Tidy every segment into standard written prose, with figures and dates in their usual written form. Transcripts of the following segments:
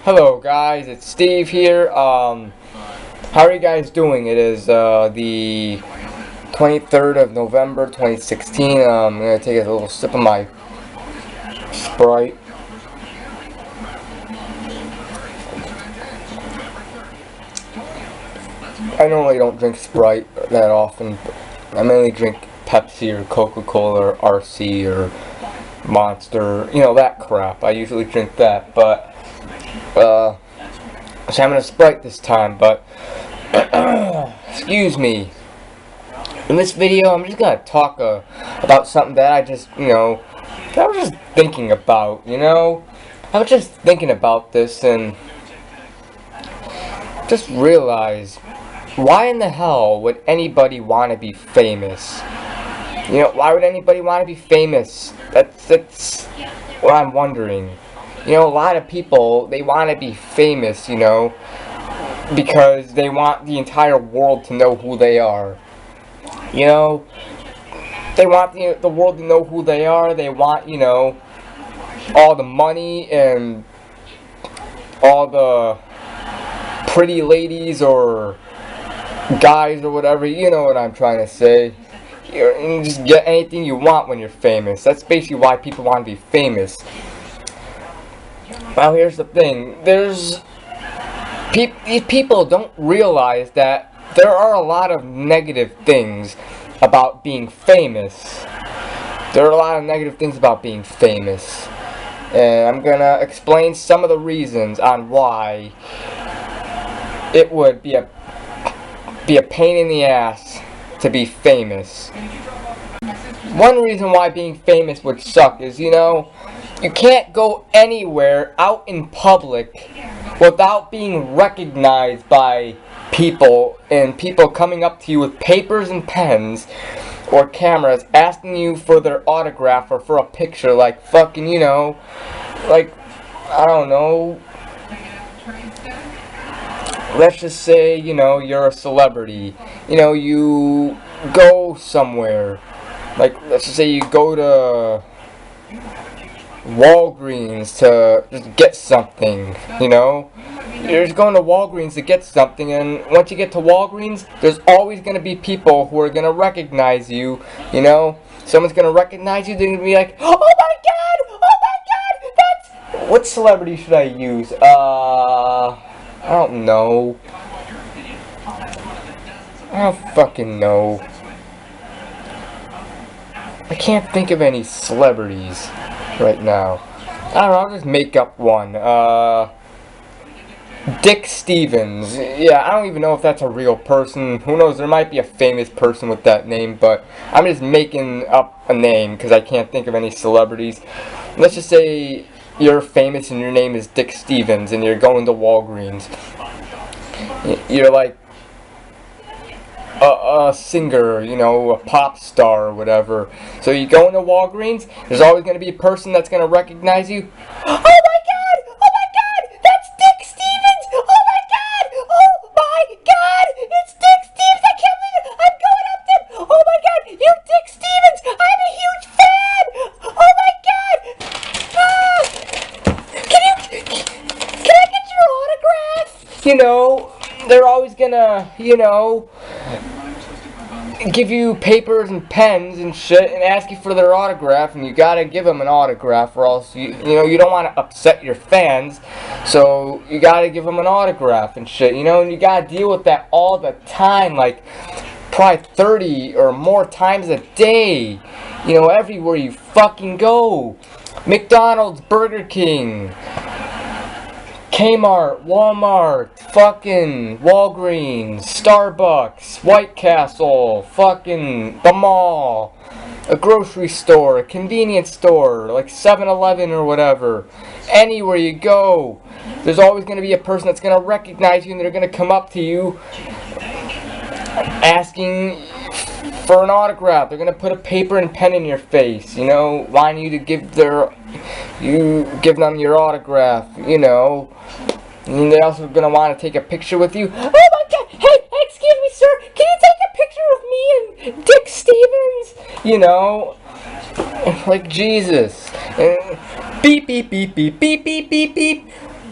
Hello guys, it's Steve here. How are you guys doing? It is the 23rd of November 2016. I'm going to take a little sip of my Sprite. I normally don't drink Sprite that often. I mainly drink Pepsi or Coca-Cola or RC or Monster, that crap. I usually drink that, but so I'm having a Sprite this time, but excuse me. In this video, I'm just gonna talk about something that I just, that I was just thinking about, I was just thinking about this and just realized, why in the hell would anybody want to be famous? Why would anybody want to be famous? That's what I'm wondering. A lot of people, they want to be famous, because they want the entire world to know who they are. They want the world to know who they are. They want, all the money and all the pretty ladies or guys or whatever. You know what I'm trying to say. You can just get anything you want when you're famous. That's basically why people want to be famous. Well, here's the thing. These people don't realize that there are a lot of negative things about being famous. There are a lot of negative things about being famous. And I'm gonna explain some of the reasons on why it would be a pain in the ass to be famous. One reason why being famous would suck is, you can't go anywhere out in public without being recognized by people, and people coming up to you with papers and pens or cameras asking you for their autograph or for a picture, like fucking, like, I don't know, let's just say, you're a celebrity, you go somewhere, like, let's just say you go to Walgreens to just get something, you're just going to Walgreens to get something, and once you get to Walgreens, there's always going to be people who are going to recognize you, someone's going to recognize you, they're going to be like, oh my god, that's, what celebrity should I use, I don't know, I don't fucking know, I can't think of any celebrities right now. I don't know, I'll just make up one. Dick Stevens. Yeah, I don't even know if that's a real person. Who knows, there might be a famous person with that name, but I'm just making up a name because I can't think of any celebrities. Let's just say you're famous and your name is Dick Stevens and you're going to Walgreens. You're like a singer, a pop star or whatever. So you go into Walgreens, there's always going to be a person that's going to recognize you. Oh my god, that's Dick Stevens, oh my god, it's Dick Stevens, I can't believe it, I'm going up there, oh my god, you're Dick Stevens, I'm a huge fan, oh my god, can I get your autograph? They're always gonna, give you papers and pens and shit and ask you for their autograph, and you gotta give them an autograph or else you don't want to upset your fans, so you gotta give them an autograph and shit, and you gotta deal with that all the time, like probably 30 or more times a day, everywhere you fucking go. McDonald's, Burger King, Kmart, Walmart, fucking Walgreens, Starbucks, White Castle, fucking the mall, a grocery store, a convenience store, like 7-Eleven or whatever. Anywhere you go, there's always going to be a person that's going to recognize you and they're going to come up to you asking for an autograph. They're going to put a paper and pen in your face, wanting you to give them your autograph, and they're also going to want to take a picture with you. Oh my god, hey, excuse me sir, can you take a picture of me and Dick Stevens? Like Jesus. Beep, beep, beep, beep, beep, beep, beep, beep.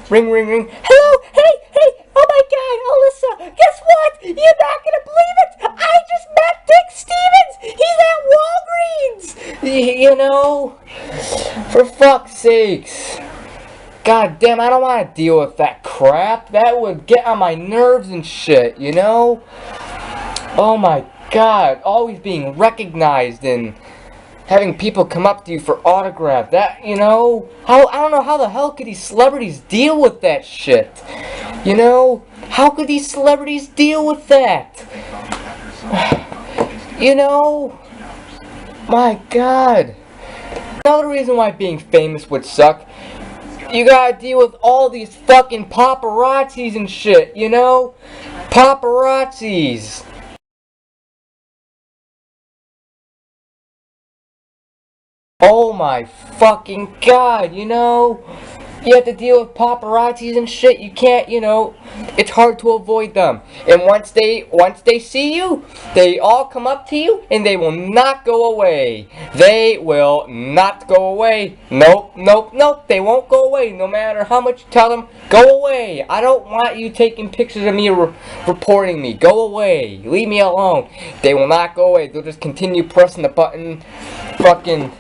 Ring, ring, ring. Hello? Hey, oh my god, Alyssa, guess what? You're not gonna believe it! I just met Dick Stevens! He's at Walgreens! You know? For fuck's sakes. God damn, I don't want to deal with that crap. That would get on my nerves and shit, you know? Oh my god, always being recognized and having people come up to you for autographs. That, you know, I don't know how the hell could these celebrities deal with that shit? You know? How could these celebrities deal with that? You know? My god. Another reason why being famous would suck. You gotta deal with all these fucking paparazzis and shit, you know? Paparazzis. Oh my fucking god, you know? You have to deal with paparazzis and shit. You can't, you know, it's hard to avoid them. And once they see you, they all come up to you and they will not go away. They will not go away. Nope, nope, nope. They won't go away no matter how much you tell them. Go away. I don't want you taking pictures of me or reporting me. Go away. Leave me alone. They will not go away. They'll just continue pressing the button. Fucking...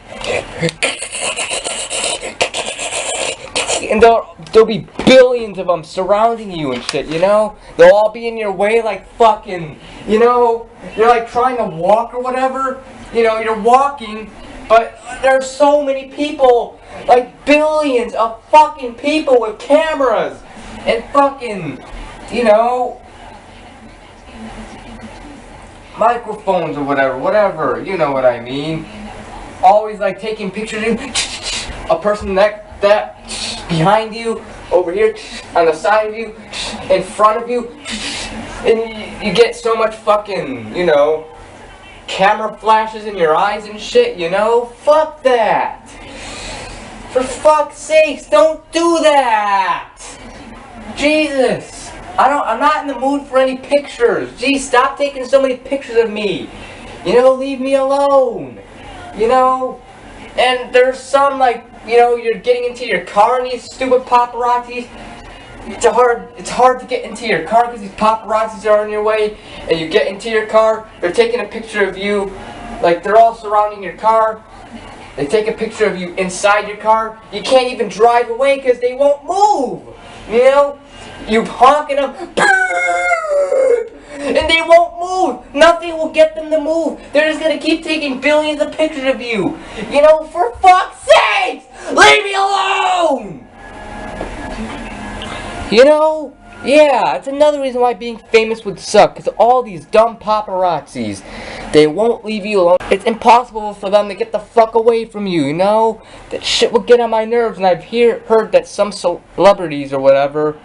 And there'll be billions of them surrounding you and shit, you know? They'll all be in your way like fucking, you know, you're like trying to walk or whatever. You know, you're walking, but there's so many people, like billions of fucking people with cameras and fucking, you know, microphones or whatever, you know what I mean. Always like taking pictures of a person that behind you, over here, on the side of you, in front of you, and you get so much fucking, you know, camera flashes in your eyes and shit, you know? Fuck that! For fuck's sakes, don't do that! Jesus! I'm not in the mood for any pictures. Geez, stop taking so many pictures of me. You know, leave me alone. You know? And there's some, like, you know, you're getting into your car and these stupid paparazzis. It's hard to get into your car because these paparazzis are in your way. And you get into your car, they're taking a picture of you. Like, they're all surrounding your car. They take a picture of you inside your car. You can't even drive away because they won't move. You know? You honking them. And they won't move. Nothing will get them to move. They're just going to keep taking billions of pictures of you. You know, for fuck's sakes! Leave me alone! You know? Yeah, it's another reason why being famous would suck. Because all these dumb paparazzis, they won't leave you alone. It's impossible for them to get the fuck away from you, you know? That shit will get on my nerves. And I've heard that some celebrities or whatever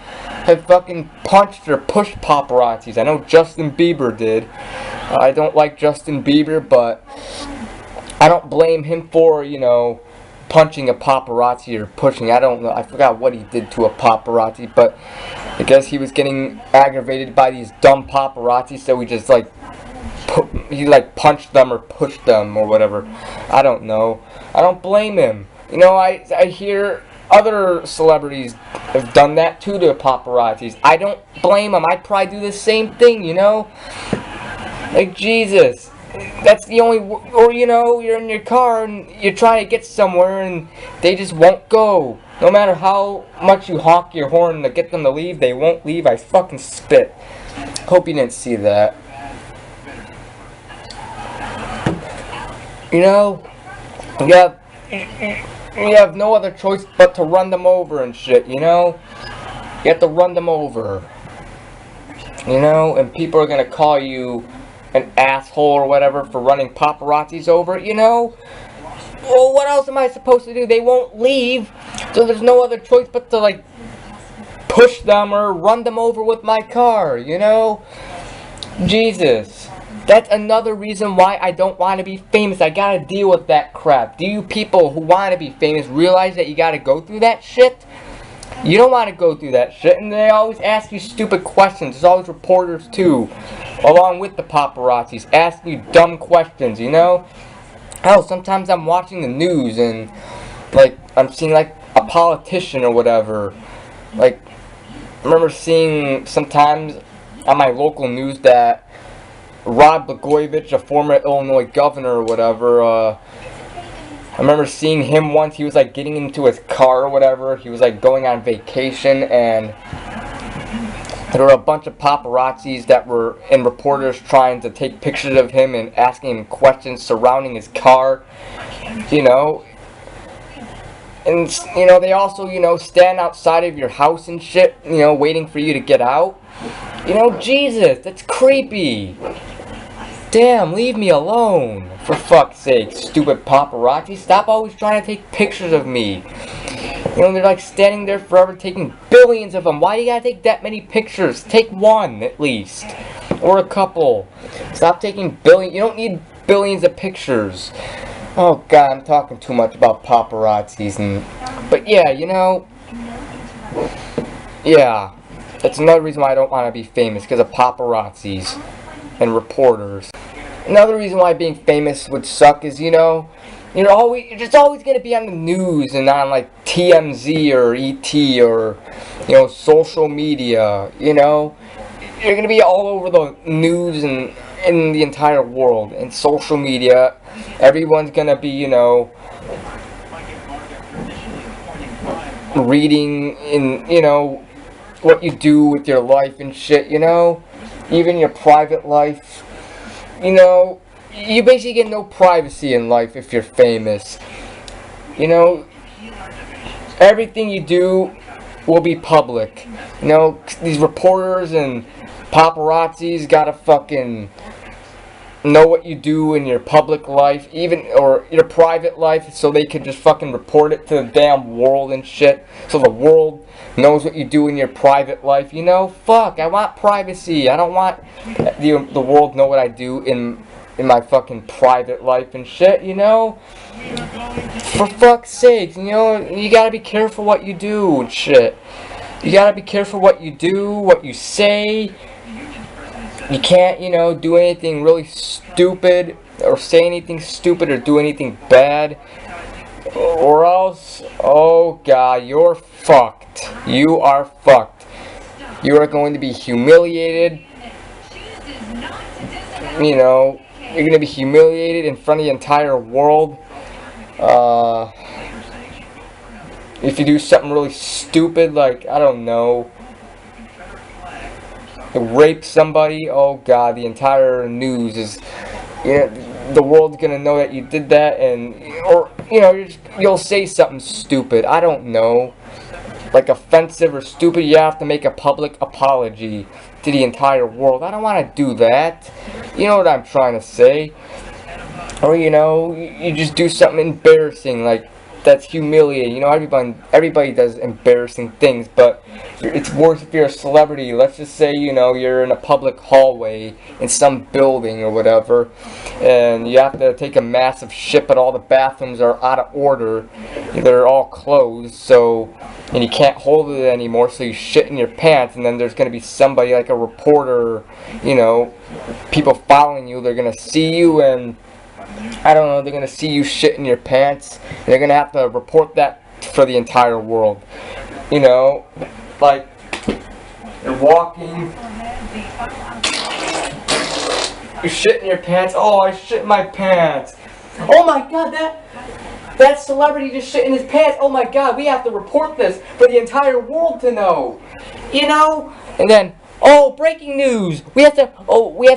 have fucking punched or pushed paparazzis. I know Justin Bieber did. I don't like Justin Bieber, but I don't blame him for, you know, punching a paparazzi or pushing. I don't know. I forgot what he did to a paparazzi, but I guess he was getting aggravated by these dumb paparazzi, so he just like punched them or pushed them or whatever. I don't know. I don't blame him. You know, I hear other celebrities have done that too to paparazzis. I don't blame them. I'd probably do the same thing, you know? Like, Jesus. That's the only, or you know, you're in your car and you're trying to get somewhere and they just won't go. No matter how much you honk your horn to get them to leave, they won't leave. I fucking spit. Hope you didn't see that. You know, you have no other choice but to run them over and shit, you know? You have to run them over. You know, and people are gonna call you an asshole or whatever for running paparazzis over, you know? Well, what else am I supposed to do? They won't leave, so there's no other choice but to, like, push them or run them over with my car, you know? Jesus. That's another reason why I don't want to be famous. I gotta deal with that crap. Do you people who want to be famous realize that you gotta go through that shit? You don't want to go through that shit, and they always ask you stupid questions. There's always reporters, too, along with the paparazzis, asking you dumb questions, you know? Hell, sometimes I'm watching the news, and, like, I'm seeing, like, a politician or whatever, Like, I remember seeing sometimes on my local news that Rod Blagojevich, a former Illinois governor or whatever, I remember seeing him once. He was like getting into his car or whatever. He was like going on vacation, and there were a bunch of paparazzis that were and reporters trying to take pictures of him and asking him questions surrounding his car. You know, and you know, they also, you know, stand outside of your house and shit, you know, waiting for you to get out. You know, Jesus, that's creepy. Damn, leave me alone. For fuck's sake, stupid paparazzi. Stop always trying to take pictures of me. You know, they're like standing there forever taking billions of them. Why do you gotta take that many pictures? Take one, at least. Or a couple. Stop taking billions. You don't need billions of pictures. Oh god, I'm talking too much about paparazzis and... But yeah, you know... Yeah. That's another reason why I don't want to be famous. Because of paparazzis. And reporters. Another reason why being famous would suck is, you know... You're just always going to be on the news and on like TMZ or ET or, you know, social media, you know. You're going to be all over the news and in the entire world. And social media, everyone's going to be, you know, reading in, you know, what you do with your life and shit, you know. Even your private life, you know. You basically get no privacy in life if you're famous. You know, everything you do will be public. You know, these reporters and paparazzis gotta fucking know what you do in your public life, even, or your private life, so they can just fucking report it to the damn world and shit. So the world knows what you do in your private life. You know, fuck, I want privacy. I don't want the world to know what I do in my fucking private life and shit, you know? For fuck's sake, you know, you gotta be careful what you do and shit. You gotta be careful what you do, what you say. You can't, you know, do anything really stupid, or say anything stupid, or do anything bad. Or else, oh god, you're fucked. You are fucked. You are going to be humiliated. You know, you're going to be humiliated in front of the entire world. If you do something really stupid, like, I don't know, rape somebody, oh god, the entire news is, you know, the world's going to know that you did that, and, or, you know, you'll say something stupid, I don't know, like offensive or stupid. You have to make a public apology to the entire world. I don't want to do that. You know what I'm trying to say. Or, you know, you just do something embarrassing, like, that's humiliating. You know, everybody does embarrassing things, but it's worse if you're a celebrity. Let's just say, you know, you're in a public hallway in some building or whatever, and you have to take a massive shit, but all the bathrooms are out of order. They're all closed, so, and you can't hold it anymore, so you shit in your pants, and then there's going to be somebody, like a reporter, you know, people following you. They're going to see you, and I don't know, they're going to see you shit in your pants, and they're going to have to report that for the entire world. You know, like, you're walking, you shit in your pants, oh, I shit in my pants. Oh my god, that celebrity just shit in his pants, oh my god, we have to report this for the entire world to know. You know? And then, oh, breaking news, we have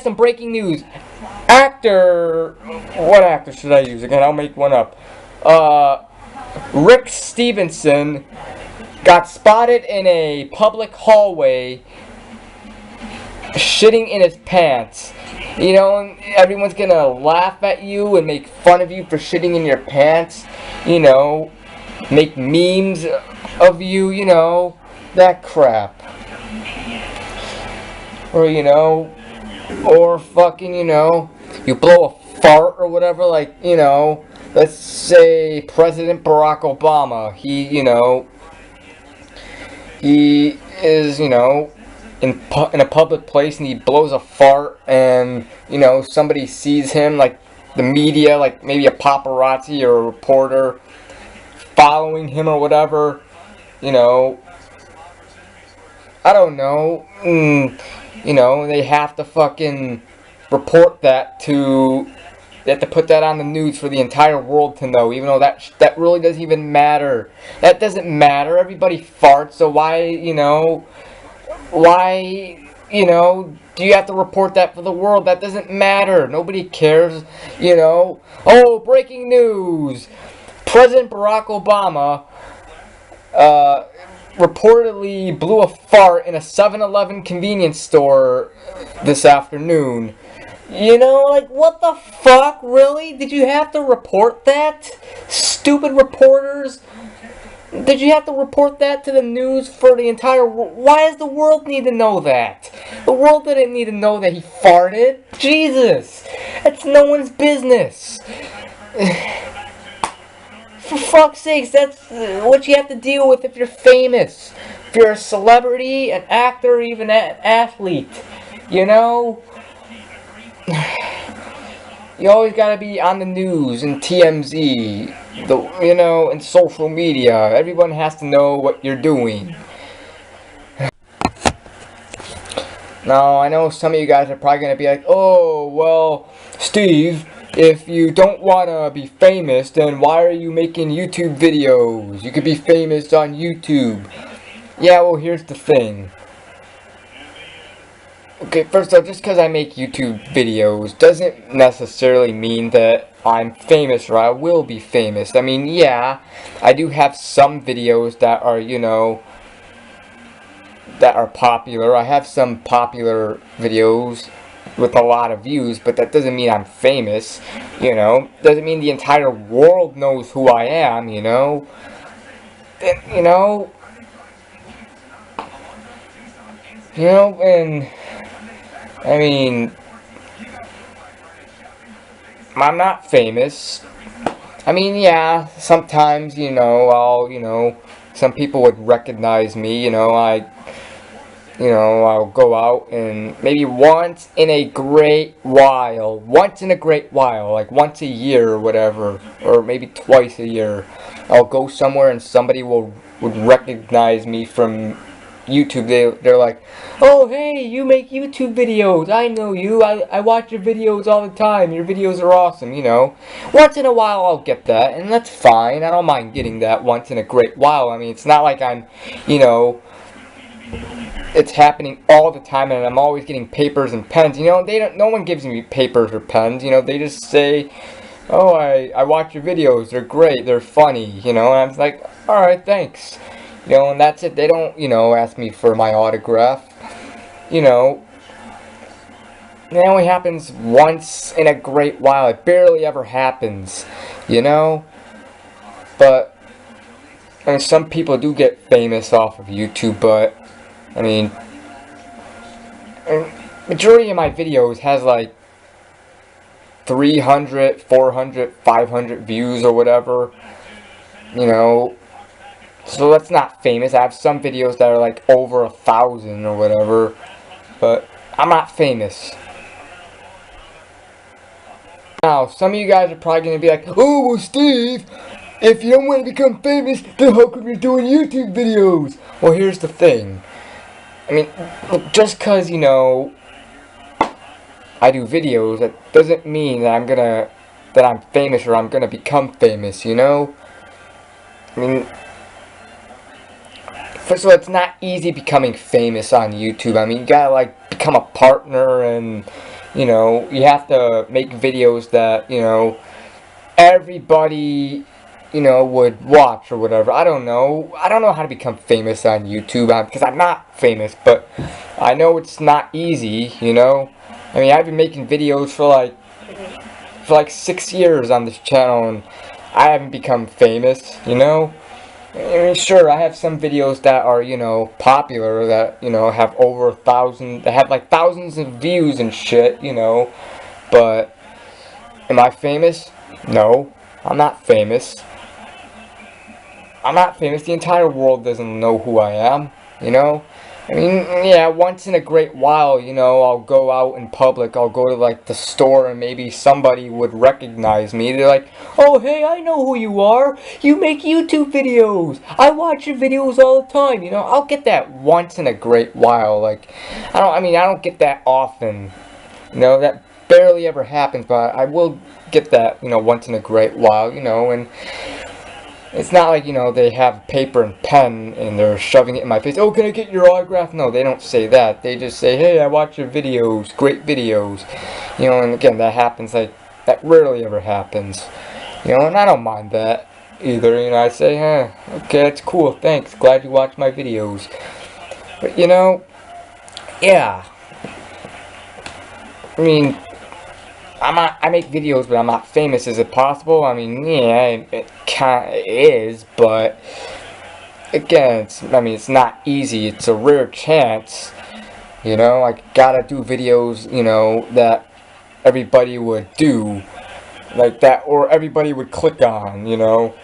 some breaking news. What actor should I use? Again, I'll make one up. Rick Stevenson got spotted in a public hallway shitting in his pants. You know, and everyone's gonna laugh at you and make fun of you for shitting in your pants. You know, make memes of you, you know, that crap. Or, you know, or fucking, you know, you blow a fart or whatever, like, you know, let's say President Barack Obama, he is, you know, in a public place and he blows a fart and, you know, somebody sees him, like the media, like maybe a paparazzi or a reporter following him or whatever, you know, I don't know, you know, they have to fucking report that to, they have to put that on the news for the entire world to know, even though that really doesn't even matter. That doesn't matter. Everybody farts, so why, you know, do you have to report that for the world? That doesn't matter. Nobody cares, you know. Oh, breaking news. President Barack Obama reportedly blew a fart in a 7-Eleven convenience store this afternoon. You know, like, what the fuck? Really? Did you have to report that? Stupid reporters? Did you have to report that to the news for the entire world? Why does the world need to know that? The world didn't need to know that he farted. Jesus! That's no one's business. For fuck's sakes, that's what you have to deal with if you're famous. If you're a celebrity, an actor, or even an athlete. You know? You always gotta be on the news and TMZ, you know, and social media. Everyone has to know what you're doing. Now, I know some of you guys are probably gonna be like, oh, well, Steve, if you don't wanna be famous, then why are you making YouTube videos? You could be famous on YouTube. Yeah, well, here's the thing. Okay, first off, just because I make YouTube videos doesn't necessarily mean that I'm famous or I will be famous. I mean, yeah, I do have some videos that are, you know, that are popular. I have some popular videos with a lot of views, but that doesn't mean I'm famous, you know. Doesn't mean the entire world knows who I am, you know. And, and I mean, I'm not famous. I mean, yeah, sometimes, you know, some people would recognize me, you know, I'll go out and maybe once in a great while, like once a year or whatever, or maybe twice a year, I'll go somewhere and somebody would recognize me from YouTube. They're like, oh, hey, you make YouTube videos. I know you. I watch your videos all the time. Your videos are awesome, you know. Once in a while I'll get that, and that's fine. I don't mind getting that once in a great while. I mean, it's not like I'm, you know, it's happening all the time and I'm always getting papers and pens. You know, no one gives me papers or pens, you know. They just say, oh, I watch your videos. They're great. They're funny, you know. And I'm like, all right, thanks. You know, and that's it. They don't, you know, ask me for my autograph. You know, it only happens once in a great while. It barely ever happens, you know. But, I mean, some people do get famous off of YouTube, but, I mean, majority of my videos has like 300, 400, 500 views or whatever, you know. So that's not famous. I have some videos that are like over 1,000 or whatever, but I'm not famous. Now, some of you guys are probably going to be like, oh, well, Steve, if you don't want to become famous, then how come you're doing YouTube videos? Well, here's the thing. I mean, just because, you know, I do videos, that doesn't mean that I'm famous or I'm gonna become famous, you know? I mean, first of all, it's not easy becoming famous on YouTube. I mean, you gotta, like, become a partner and, you know, you have to make videos that, you know, everybody, you know, would watch or whatever. I don't know how to become famous on YouTube, because I'm not famous, but I know it's not easy, you know? I mean, I've been making videos for like 6 years on this channel, and I haven't become famous, you know? I mean, sure, I have some videos that are, you know, popular, that, you know, have over 1,000, that have like thousands of views and shit, you know, but am I famous? No, I'm not famous. I'm not famous. The entire world doesn't know who I am, you know? I mean, yeah, once in a great while, you know, I'll go out in public, I'll go to, like, the store, and maybe somebody would recognize me. They're like, oh, hey, I know who you are. You make YouTube videos. I watch your videos all the time, you know. I'll get that once in a great while. Like, I don't get that often. You know, that barely ever happens, but I will get that, you know, once in a great while, you know, and it's not like, you know, they have paper and pen and they're shoving it in my face. Oh, can I get your autograph? No, they don't say that. They just say, hey, I watch your videos. Great videos. You know, and again, that happens, like, that rarely ever happens. You know, and I don't mind that either. You know, I say, okay, that's cool. Thanks. Glad you watch my videos. But, you know, yeah. I mean, I make videos, but I'm not famous. Is it possible? I mean, yeah, it kind of is, but again, it's not easy. It's a rare chance. You know, I gotta do videos, you know, that everybody would do, like that, or everybody would click on, you know,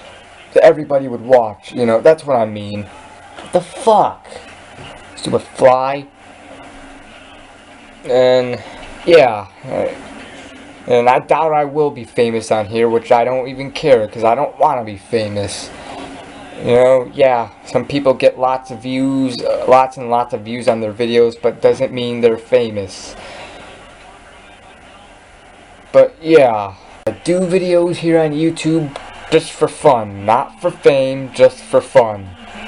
that everybody would watch. You know, that's what I mean. What the fuck? Stupid fly. And yeah. And I doubt I will be famous on here, which I don't even care, because I don't want to be famous. You know, yeah, some people get lots of views, lots and lots of views on their videos, but doesn't mean they're famous. But yeah, I do videos here on YouTube just for fun, not for fame, just for fun.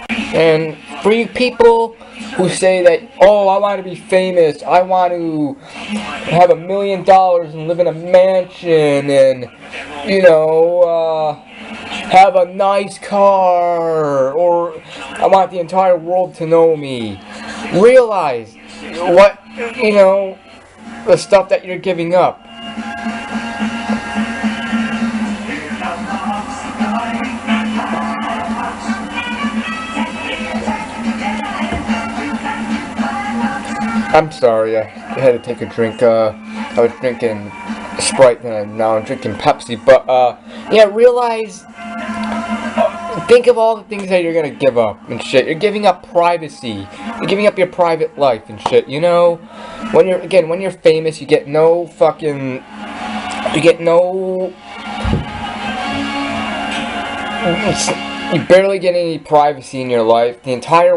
And for you people who say that, oh, I want to be famous, I want to have $1 million and live in a mansion and, you know, have a nice car, or I want the entire world to know me. Realize what, you know, the stuff that you're giving up. I'm sorry, I had to take a drink. I was drinking Sprite and now I'm drinking Pepsi. But, yeah, realize, think of all the things that you're gonna give up and shit. You're giving up privacy. You're giving up your private life and shit, you know? When you're famous, you get no fucking, you barely get any privacy in your life. The entire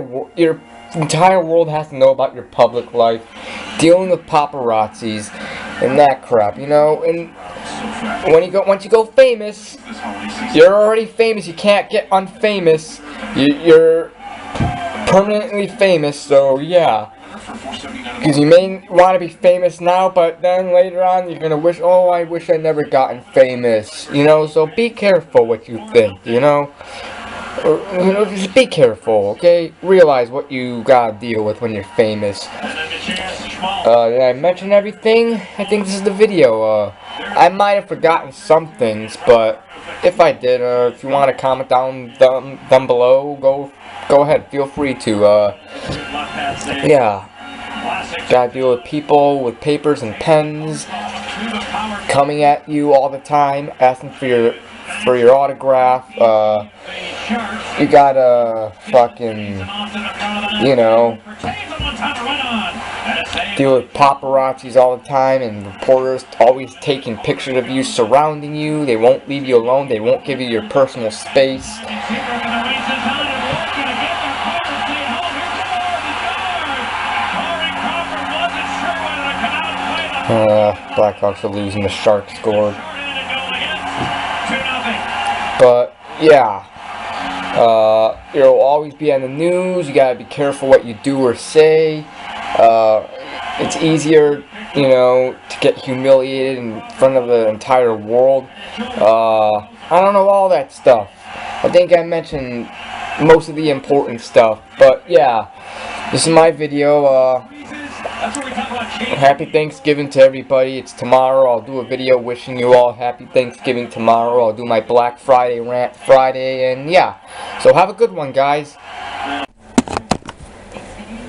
world has to know about your public life, dealing with paparazzis and that crap, you know. And once you go famous, you're already famous. You can't get unfamous. You're permanently famous. So yeah, because you may want to be famous now, but then later on you're gonna wish, oh, I wish I never gotten famous, you know. So be careful what you think, you know. Or, you know, just be careful, okay? Realize what you gotta deal with when you're famous. Did I mention everything? I think this is the video. I might have forgotten some things, but if I did, if you want to comment down below, go ahead. Feel free to. Yeah. Gotta deal with people with papers and pens coming at you all the time, asking for your autograph. You gotta fucking, you know, deal with paparazzis all the time and reporters always taking pictures of you, surrounding you. They won't leave you alone. They won't give you your personal space. Blackhawks are losing. The Sharks scored. But yeah, you'll always be on the news. You gotta be careful what you do or say. It's easier, you know, to get humiliated in front of the entire world. I don't know, all that stuff. I think I mentioned most of the important stuff. But yeah, this is my video. Happy Thanksgiving to everybody. It's tomorrow. I'll do a video wishing you all happy Thanksgiving tomorrow. I'll do my Black Friday rant Friday, and yeah. So have a good one, guys.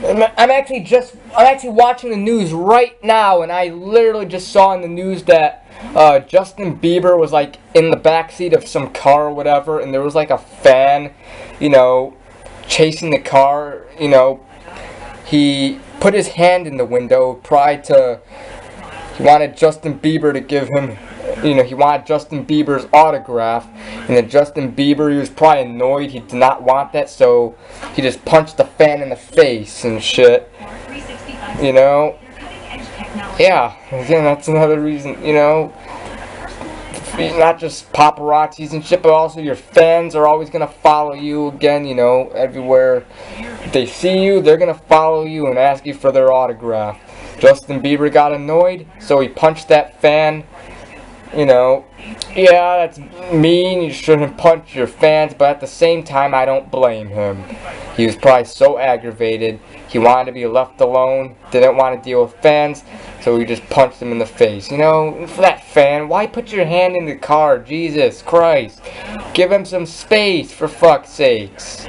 I'm actually watching the news right now, and I literally just saw in the news that Justin Bieber was like in the backseat of some car or whatever, and there was like a fan, you know, chasing the car, you know. he put his hand in the window, he wanted Justin Bieber to give him, he wanted Justin Bieber's autograph, and then Justin Bieber, he was probably annoyed, he did not want that, so he just punched the fan in the face and shit, yeah, again, that's another reason, not just paparazzis and shit, but also your fans are always gonna follow you again, everywhere they see you, they're gonna follow you and ask you for their autograph. Justin Bieber got annoyed, so he punched that fan, yeah, that's mean, you shouldn't punch your fans, but at the same time, I don't blame him. He was probably so aggravated, he wanted to be left alone, didn't want to deal with fans, so he just punched him in the face. For that fan, why put your hand in the car? Jesus Christ. Give him some space, for fuck's sakes.